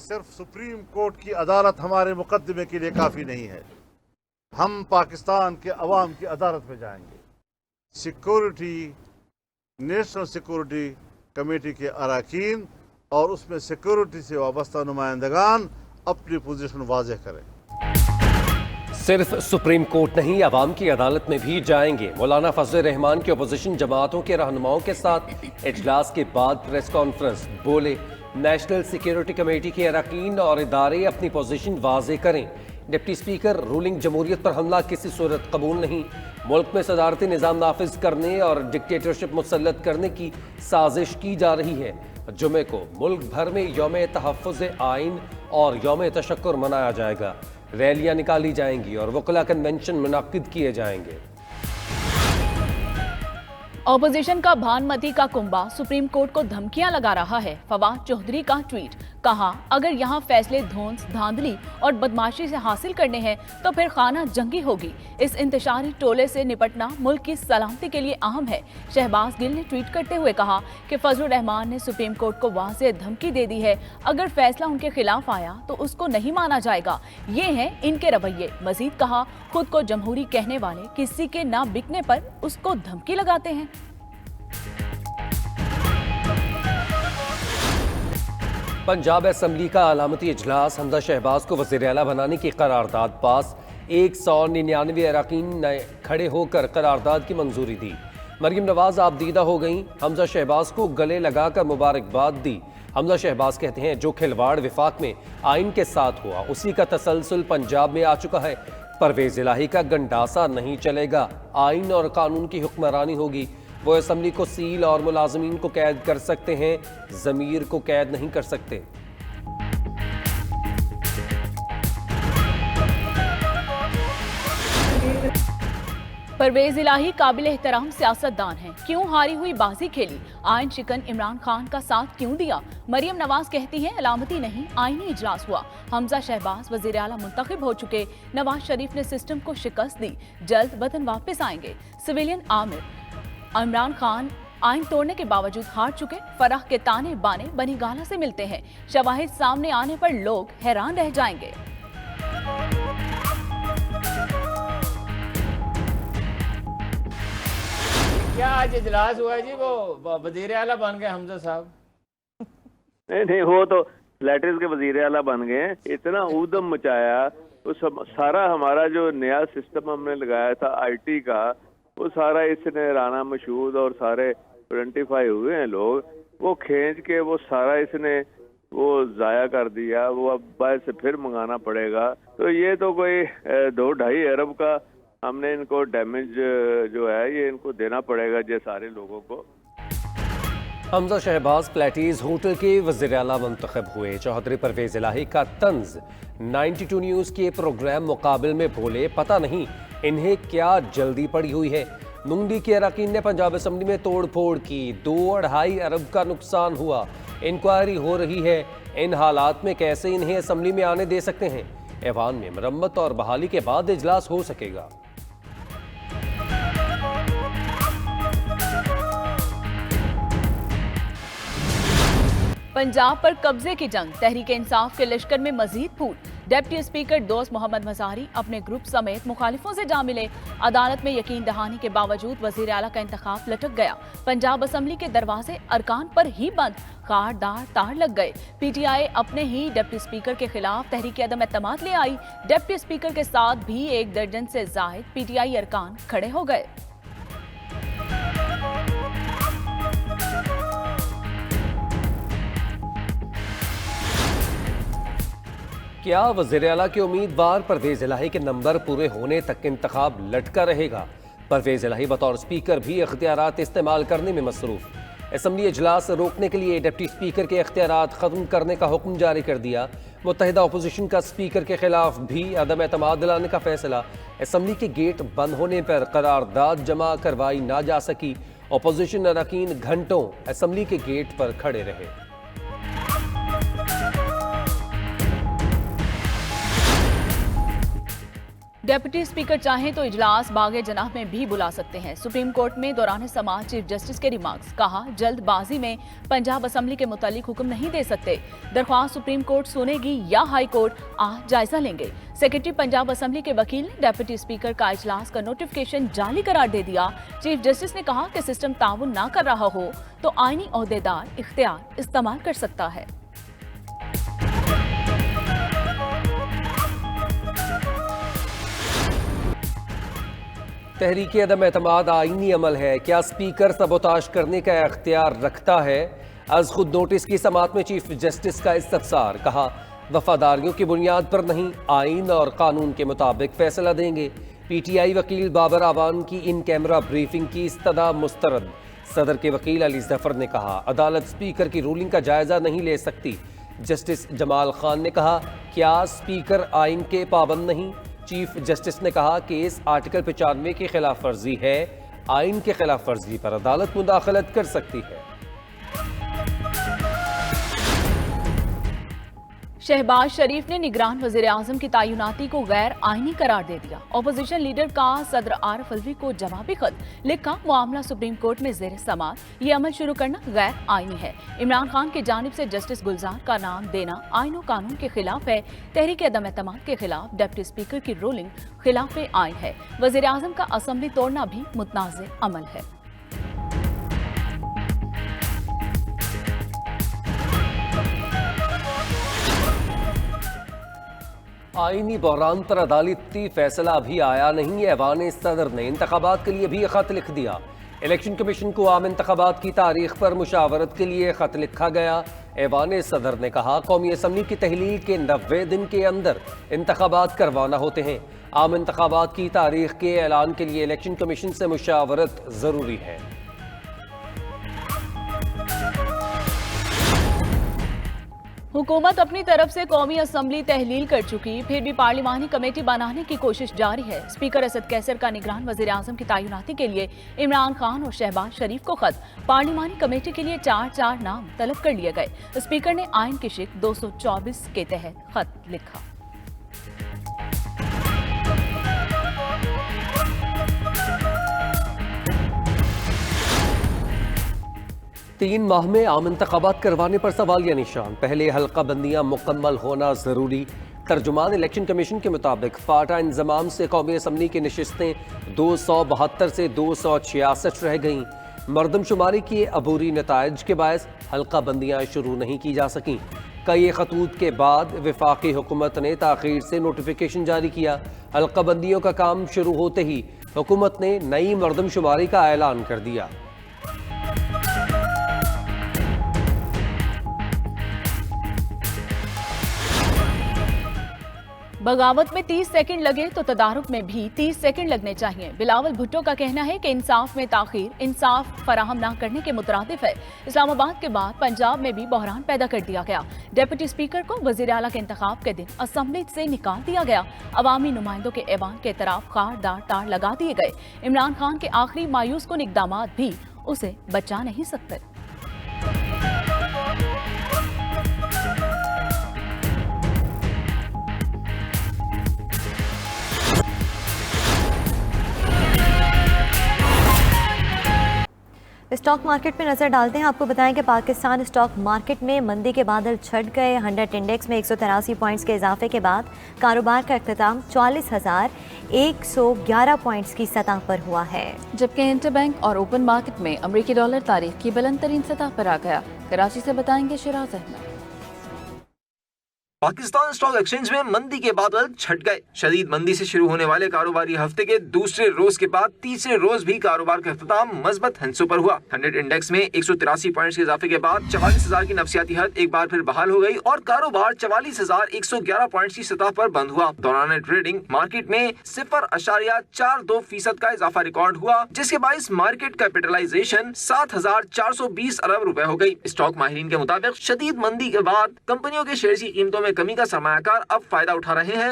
सिर्फ supreme court की अदालत हमारे मुकदमे के लिए काफ़ी नहीं है। हम पाकिस्तान के अवाम की अदालत में जाएंगे। सिक्योरिटी, नेशनल सिक्योरिटी कमेटी के अरकान और उसमें सिक्योरिटी से वाबस्ता नुमाइंदगान अपनी पोजीशन वाज़ेह करें। सिर्फ सुप्रीम कोर्ट नहीं, अवाम की अदालत में भी जाएंगे। मौलाना फजल रहमान की अपोजिशन जमातों के रहनुमाओं के साथ इजलास के बाद प्रेस कॉन्फ्रेंस, बोले नेशनल सिक्योरिटी कमेटी के अरकान और इदारे अपनी पोजीशन वाज़ेह करें। डिप्टी स्पीकर, रूलिंग जमहूरियत पर हमला किसी सूरत कबूल नहीं। मुल्क में सदारती निज़ाम नाफिज करने और डिक्टेटरशिप मुसल्लत करने की साजिश की जा रही है। जुमे को मुल्क भर में यौम तहफ़्फ़ुज़ आइन और यौम तशक्कुर मनाया जाएगा। रैलियां निकाली जाएंगी और वकला कन्वेंशन मुनाकिद किए जाएंगे। ऑपोजिशन का भानुमति का कुंबा सुप्रीम कोर्ट को धमकियां लगा रहा है। फवाद चौधरी का ट्वीट, कहा अगर यहाँ फैसले धौंस, धांधली और बदमाशी से हासिल करने हैं तो फिर खाना जंगी होगी। इस इंतशारी टोले से निपटना मुल्क की सलामती के लिए अहम है। शहबाज गिल ने ट्वीट करते हुए कहा कि फजल रहमान ने सुप्रीम कोर्ट को वाज़ेह धमकी दे दी है। अगर फैसला उनके खिलाफ आया तो उसको नहीं माना जाएगा। ये हैं इनके रवैये। मजीद कहा, खुद को जमहूरी कहने वाले किसी के ना बिकने पर उसको धमकी लगाते हैं। पंजाब असम्बली का अलामती इजलास, हमजा शहबाज को वज़ीर आला बनाने की करारदाद पास। 199 अरकान ने खड़े होकर करारदाद की मंजूरी दी। मरीम नवाज आबदीदा हो गईं, हमजा शहबाज को गले लगाकर मुबारकबाद दी। हमजा शहबाज कहते हैं जो खिलवाड़ विफाक में आइन के साथ हुआ उसी का तसलसल पंजाब में आ चुका है। परवेज इलाही का गंडासा नहीं चलेगा, आइन और कानून की हुक्मरानी होगी। वो असम्बली को सील और मुलाजमीन को कैद कर सकते हैं, ज़मीर को कैद नहीं कर सकते। परवेज इलाही काबिल एहतराम सियासतदान हैं। क्यों हारी हुई बाजी खेली? आइन शिकन इमरान खान का साथ क्यों दिया? मरियम नवाज कहती हैं अलामती नहीं, आईनी इजलास हुआ। हमजा शहबाज वज़ीर आला मुंतखब हो चुके। नवाज शरीफ ने सिस्टम को शिकस्त दी, जल्द वतन वापस आएंगे। सिविलियन आमिर, इमरान खान आइन तोड़ने के बावजूद हार चुके। फराह के ताने बाने बनी गाला से मिलते हैं। शवाहिद सामने आने पर लोग हैरान रह जाएंगे। क्या आज इजलास हुआ है जी? वो वजीर आला बन गए हमजा साहब? नहीं, वो तो लैटरिस के वजीर आला बन गए हैं। इतना ऊधम मचाया, वो सब सारा हमारा जो नया सिस्टम हमने लगाया था आईटी का, वो सारा इसने राना मशहूद और सारे आइडेंटिफाई हुए हैं लोग, वो खींच के वो सारा इसने वो जाया कर दिया। वो अब बाहर से फिर मंगाना पड़ेगा। तो ये तो कोई 2-2.5 अरब का हमने इनको डैमेज जो है ये इनको देना पड़ेगा ये सारे लोगों को। हमजा शहबाज प्लेटीज होटल के वज़ीर आला मुंतखब हुए। चौधरी परवेज इलाही का तंज 92 न्यूज़ के प्रोग्राम मुकाबिल में बोले, पता नहीं इन्हें क्या जल्दी पड़ी हुई है। मुंडी के अरकान ने पंजाब असम्बली में तोड़ फोड़ की, 2-2.5 अरब का नुकसान हुआ। इंक्वायरी हो रही है, इन हालात में कैसे इन्हें असम्बली में आने दे सकते हैं? ऐवान में मरम्मत और बहाली के बाद इजलास हो सकेगा। पंजाब पर कब्जे की जंग, तहरीक इंसाफ के लश्कर में मजीद फूट। डिप्टी स्पीकर दोस्त मोहम्मद मज़ारी अपने ग्रुप समेत मुखालिफों से जा मिले। अदालत में यकीन दहानी के बावजूद वज़ीर आला का इंतखाब लटक गया। पंजाब असम्बली के दरवाजे अरकान पर ही बंद, खारदार तार लग गए। पीटीआई अपने ही डिप्टी स्पीकर के खिलाफ तहरीक अदम एतमाद ले आई। डिप्टी स्पीकर के साथ भी 1 दर्जन से जायद पीटीआई अरकान खड़े हो गए। क्या वज़ीर आला के उम्मीदवार परवेज इलाही के नंबर पूरे होने तक इंतखाब लटका रहेगा? परवेज इलाही बतौर स्पीकर भी इख्तियारात इस्तेमाल करने में मसरूफ। असम्बली इजलास रोकने के लिए डिप्टी स्पीकर के इख्तियारात खत्म करने का हुक्म जारी कर दिया। मुत्तहिदा अपोजिशन का स्पीकर के खिलाफ भी अदम एतमाद दिलाने का फैसला। असम्बली के गेट बंद होने पर करारदाद जमा करवाई ना जा सकी। अपोजिशन अरकान घंटों असम्बली के गेट पर खड़े रहे। डेप्यूटी स्पीकर चाहें तो इजलास बागे जनाह में भी बुला सकते हैं। सुप्रीम कोर्ट में दौरान समाअत चीफ जस्टिस के रिमार्क्स, कहा जल्दबाजी में पंजाब असम्बली के मुतालिक हुक्म नहीं दे सकते। दरख्वास्त सुप्रीम कोर्ट सुनेगी या हाई कोर्ट, आज जायजा लेंगे। सेक्रेटरी पंजाब असम्बली के वकील ने डेप्यूटी स्पीकर का इजलास का नोटिफिकेशन जाली करार दे दिया। चीफ जस्टिस ने कहा कि सिस्टम ताउन ना कर रहा हो तो आईनी ओहदेदार इख्तियार इस्तेमाल कर सकता है। तहरीक अदम एतमाद आईनी अमल है, क्या स्पीकर सबोताश करने का इख्तियार रखता है? आज खुद नोटिस की समाअत में चीफ जस्टिस का इस्तफसार, कहा वफादारियों की बुनियाद पर नहीं, आइन और कानून के मुताबिक फैसला देंगे। पीटीआई वकील बाबर आवान की इन कैमरा ब्रीफिंग की इस्तदा मुस्तरद। सदर के वकील अली जफर ने कहा अदालत स्पीकर की रूलिंग का जायजा नहीं ले सकती। जस्टिस जमाल खान ने कहा क्या स्पीकर आइन के पाबंद नहीं? चीफ जस्टिस ने कहा कि इस आर्टिकल 95 की खिलाफ वर्जी है, आइन के खिलाफ वर्जी पर अदालत मुदाखलत कर सकती है। शहबाज शरीफ ने निगरान वज़ीर आज़म की तैनाती को गैर आईनी करार दे दिया। अपोजिशन लीडर का सदर आरिफ अलवी को जवाबी खत लिखा, मामला सुप्रीम कोर्ट में ज़ेर समाअत, ये अमल शुरू करना गैर आईनी है। इमरान खान की जानिब से जस्टिस गुलजार का नाम देना आइन और कानून के खिलाफ है। तहरीक अदम एतमाद के खिलाफ डिप्टी स्पीकर की रूलिंग खिलाफ आइन है। वज़ीर आज़म का असम्बली तोड़ना भी मुतनाज़ अमल है। आईनी बहरान पर अदालती फैसला अभी आया नहीं है। ऐवान सदर ने इंतखाबात के लिए भी खत लिख दिया। इलेक्शन कमीशन को आम इंतखाबात की तारीख पर मुशावरत के लिए खत लिखा गया। ऐवान सदर ने कहा कौमी असम्बली की तहलील के 90 दिन के अंदर इंतखाबात करवाना होते हैं। आम इंतखाबात की तारीख के ऐलान के लिए इलेक्शन कमीशन से मुशावरत जरूरी है। हुकूमत अपनी तरफ से कौमी असम्बली तहलील कर चुकी, फिर भी पार्लिमानी कमेटी बनाने की कोशिश जारी है। स्पीकर असद कैसर का निगरान वज़ीर आज़म की तैनाती के लिए इमरान खान और शहबाज शरीफ को खत, पार्लिमानी कमेटी के लिए 4 नाम तलब कर लिए गए। स्पीकर ने आइन की शिक 224 के तहत खत लिखा। तीन माह में आम इंतखाबात करवाने पर सवालिया निशान, पहले हल्का बंदियां मुकम्मल होना जरूरी। तर्जुमान इलेक्शन कमीशन के मुताबिक फाटा इंजमाम से कौमी असम्बली की नशिस्तें 272 से 266 रह गईं। मरदमशुमारी के अबूरी नताइज के बायस हल्का बंदियां शुरू नहीं की जा सकीं। कई खतूत के बाद वफाकी हुकूमत ने ताखीर से नोटिफिकेशन जारी किया। हल्का बंदियों का काम शुरू होते ही हुकूमत ने नई मरदमशुमारी का ऐलान कर दिया। बगावत में 30 सेकंड लगे तो तदारुक में भी 30 सेकंड लगने चाहिए। बिलावल भुट्टो का कहना है कि इंसाफ में ताखीर इंसाफ फराहम न करने के मुतरादिफ है। इस्लामाबाद के बाद पंजाब में भी बहरान पैदा कर दिया गया। डिप्टी स्पीकर को वज़ीर आला के इंतखाब के दिन असम्बली से निकाल दिया गया। अवामी नुमाइंदों के ऐवान के तरफ खारदार तार लगा दिए गए। इमरान खान के आखिरी मायूस कुन इक़दामात भी उसे बचा नहीं सकते। स्टॉक मार्केट में नजर डालते हैं। आपको बताएं कि पाकिस्तान स्टॉक मार्केट में मंदी के बादल छट गए। 100 इंडेक्स में 183 पॉइंट्स के इजाफे के बाद कारोबार का इख्तिताम 44,111 पॉइंट्स की सतह पर हुआ है, जबकि इंटरबैंक और ओपन मार्केट में अमेरिकी डॉलर तारीख की बुलंद तरीन सतह पर आ गया। कराची से बताएंगे शिराज अहमद। पाकिस्तान स्टॉक एक्सचेंज में मंदी के बादल छट गए। शदीद मंदी से शुरू होने वाले कारोबारी हफ्ते के दूसरे रोज के बाद तीसरे रोज भी कारोबार का इख्तिताम मजबूत हंसों पर हुआ। 100 इंडेक्स में 183 पॉइंट्स के इजाफे के बाद 44,000 की नफसियाती हद एक बार फिर बहाल हो गई और कारोबार 44,111 पॉइंट्स की सतह पर बंद हुआ। दौरान ट्रेडिंग मार्केट में 0.42% का इजाफा रिकॉर्ड हुआ, जिसके बाइस मार्केट कैपिटलाइजेशन 7,420 अरब रुपए हो गई। स्टॉक माहिरीन के मुताबिक शदीद मंदी के बाद कंपनियों के शेयर की कीमतों में कमी का सरमायाकार अब फायदा उठा रहे हैं।